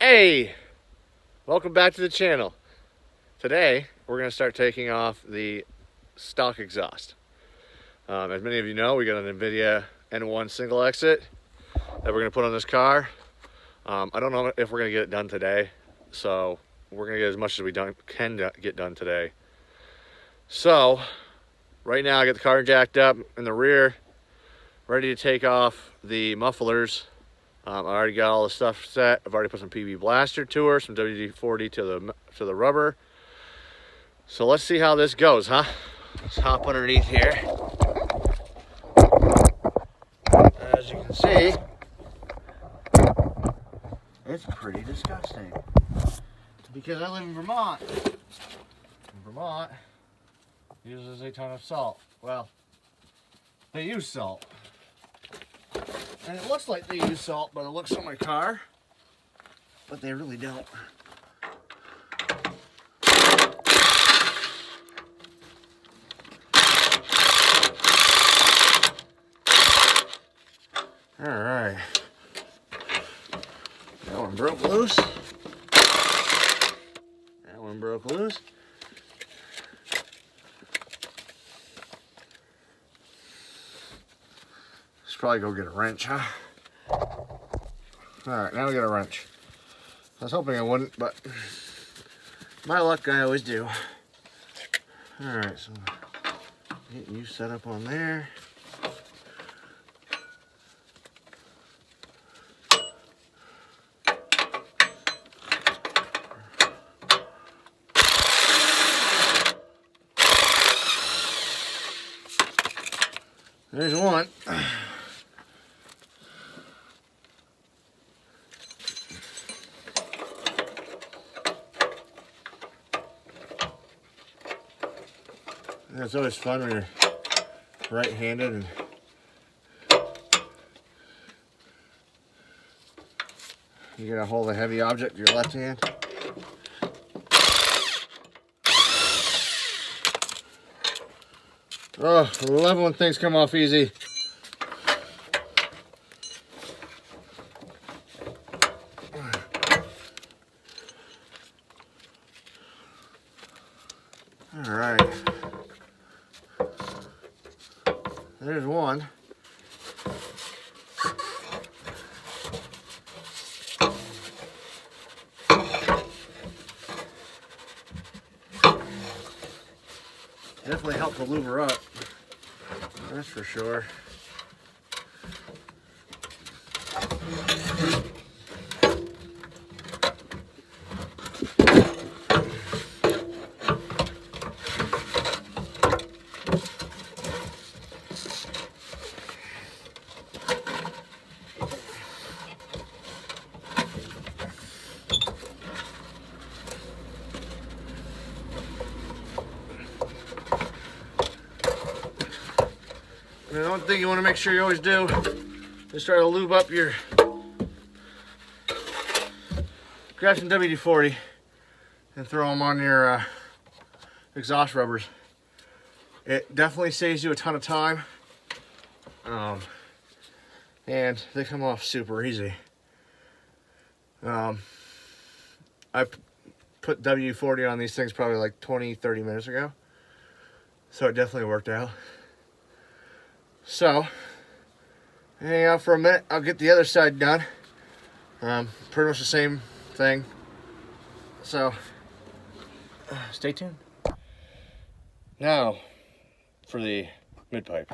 Hey, welcome back to the channel. Today we're going to start taking off the stock exhaust. As many of you know, we got an Invidia N1 single exit that we're going to put on this car. I don't know if we're going to get it done today, so we're going to get as much as we can get done today. So right now I got the car jacked up in the rear, ready to take off the mufflers. I already got all the stuff set. I've already put some PB blaster to her, some WD-40 to the rubber. So let's see how this goes, huh? Let's hop underneath here. As you can see, it's pretty disgusting. Because I live in Vermont. And Vermont uses a ton of salt. Well, they use salt. And it looks like they use salt by the looks on my car, but they really don't. All right, that one broke loose. That one broke loose. Probably go get a wrench, huh? Alright, now we got a wrench. I was hoping I wouldn't, but my luck, I always do. Alright, so getting you set up on there. There's one. It's always fun when you're right-handed and you gotta hold a heavy object with your left hand. Oh, I love when things come off easy. All right. There's one. Definitely helped to lube her up. That's for sure. And the one thing you want to make sure you always do is try to lube up your, grab some WD-40 and throw them on your exhaust rubbers. It definitely saves you a ton of time, and they come off super easy. I put WD-40 on these things probably like 20-30 minutes ago, so it definitely worked out. So, hang out for a minute. I'll get the other side done. Pretty much the same thing. So, stay tuned. Now, for the mid-pipe.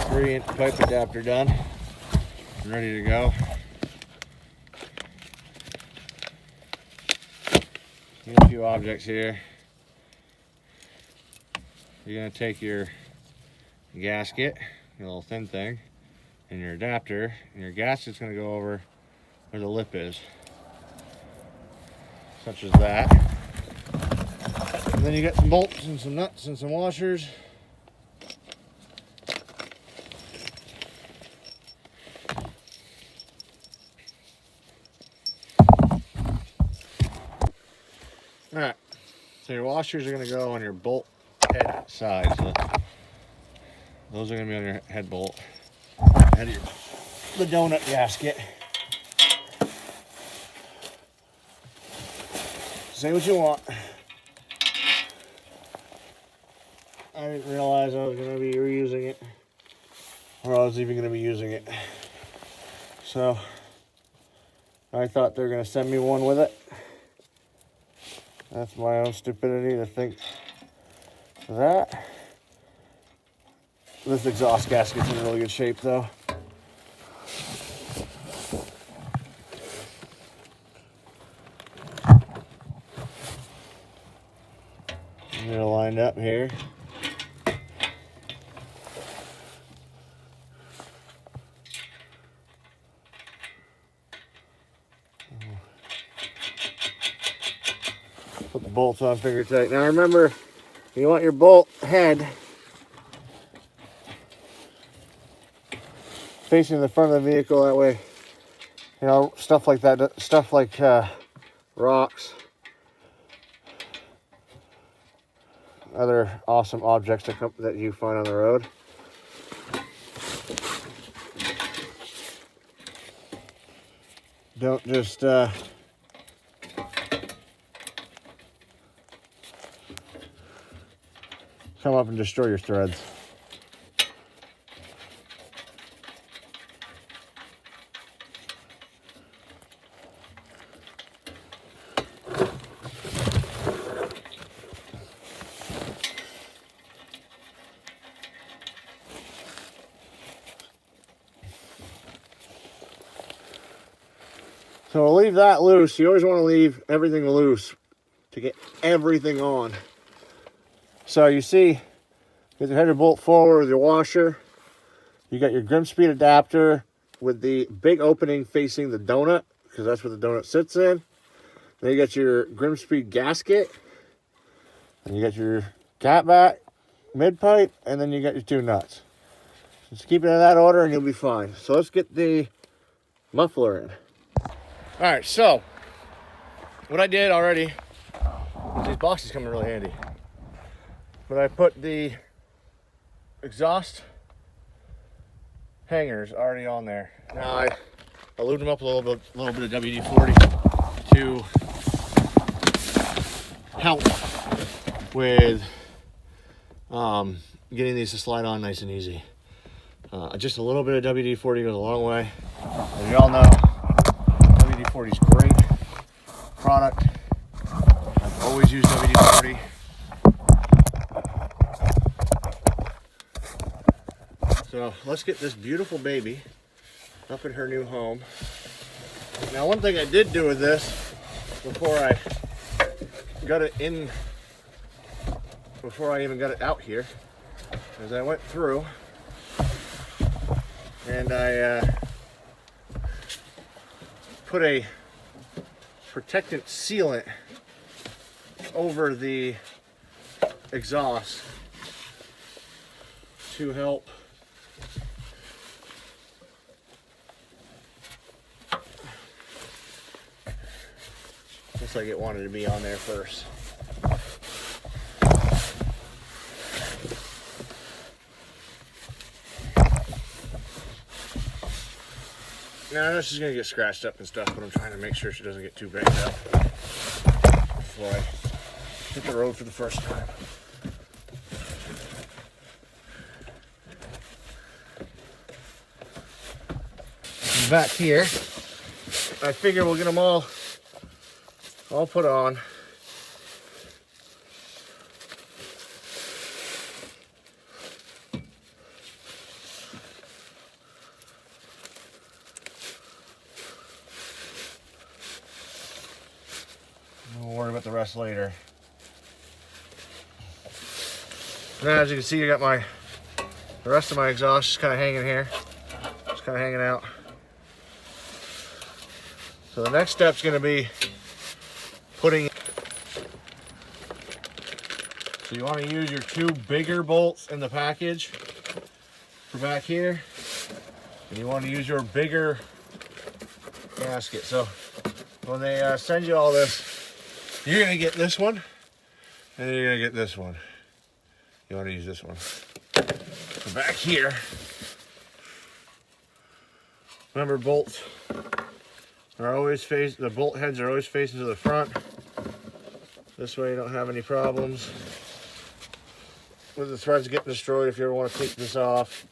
3-inch pipe adapter done and ready to go. Got a few objects here. You're going to take your gasket, your little thin thing, and your adapter, and your gasket's going to go over where the lip is, such as that. And then you got some bolts and some nuts and some washers. Alright, so your washers are going to go on your bolt head side. So those are going to be on your head bolt. And the donut gasket. Say what you want. I didn't realize I was going to be reusing it, or I was even going to be using it. So I thought they were going to send me one with it. That's my own stupidity to think that. This exhaust gasket's in really good shape though. They're lined up here. Put the bolts on finger tight. Now remember, you want your bolt head facing the front of the vehicle. That way, you know, stuff like that, stuff like rocks, other awesome objects that you find on the road. Don't just come up and destroy your threads. So we'll leave that loose. You always want to leave everything loose to get everything on. So you see, get your header bolt forward with your washer. You got your Grimspeed adapter with the big opening facing the donut, because that's where the donut sits in. Then you got your Grimspeed gasket. And you got your catback, mid pipe, and then you got your two nuts. Just keep it in that order and you'll be fine. So let's get the muffler in. All right, so what I did already was these boxes come in really handy. But I put the exhaust hangers already on there. Now I lubed them up a little bit of WD-40 to help with getting these to slide on nice and easy. Just a little bit of WD-40 goes a long way. As you all know, WD-40 is great product. I've always used WD-40. So let's get this beautiful baby up in her new home. Now, one thing I did do with this before I got it in, before I even got it out here, is I went through and I put a protectant sealant over the exhaust to help just like it wanted to be on there first. Now I know she's gonna get scratched up and stuff, but I'm trying to make sure she doesn't get too banged up before I hit the road for the first time. And back here, I figure we'll get them all put on. about the rest later. Now, as you can see, I got the rest of my exhaust just kind of hanging here. Just kind of hanging out. So the next step's going to be putting. So you want to use your 2 bigger bolts in the package for back here. And you want to use your bigger gasket. So when they send you all this, you're going to get this one, and then you're going to get this one. You want to use this one. So back here, remember, bolts are always the bolt heads are always facing to the front. This way you don't have any problems with the threads getting destroyed if you ever want to take this off.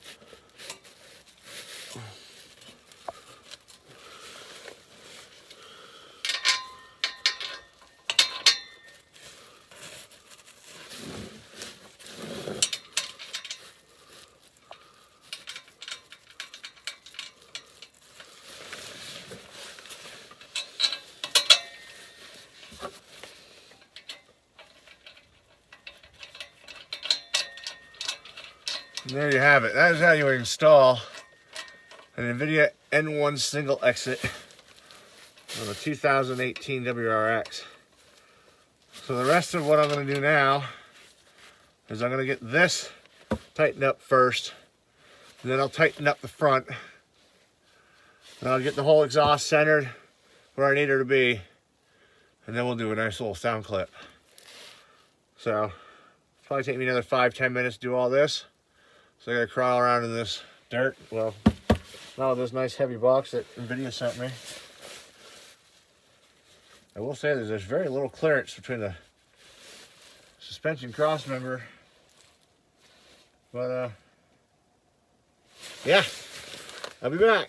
And there you have it. That is how you install an Invidia N1 single exit on a 2018 WRX. So the rest of what I'm going to do now is I'm going to get this tightened up first, and then I'll tighten up the front, and I'll get the whole exhaust centered where I need her to be, and then we'll do a nice little sound clip. So it'll probably take me another 5-10 minutes to do all this. So I gotta crawl around in this dirt. Well, not with this nice heavy box that Invidia sent me. I will say there's very little clearance between the suspension cross member. But yeah, I'll be back.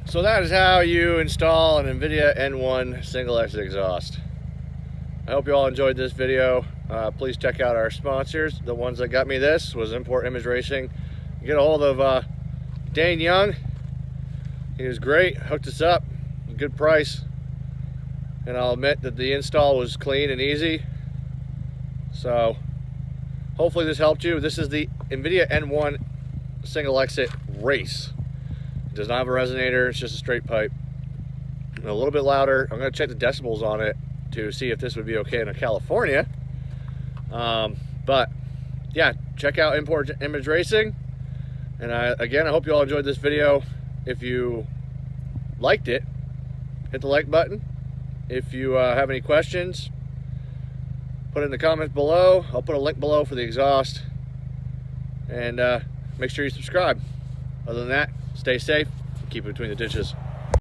So that is how you install an Invidia N1 single exit exhaust. I hope you all enjoyed this video. Please check out our sponsors. The ones that got me this was Import Image Racing. Get a hold of Dane Young. He was great, hooked us up, good price. And I'll admit that the install was clean and easy. So hopefully this helped you. This is the Invidia N1 single exit race. It does not have a resonator, it's just a straight pipe. And a little bit louder. I'm gonna check the decibels on it to see if this would be okay in California. But yeah, check out Import Image Racing. And again, I hope you all enjoyed this video. If you liked it, hit the like button. If you have any questions, put it in the comments below. I'll put a link below for the exhaust. And make sure you subscribe. Other than that, stay safe, keep it between the ditches.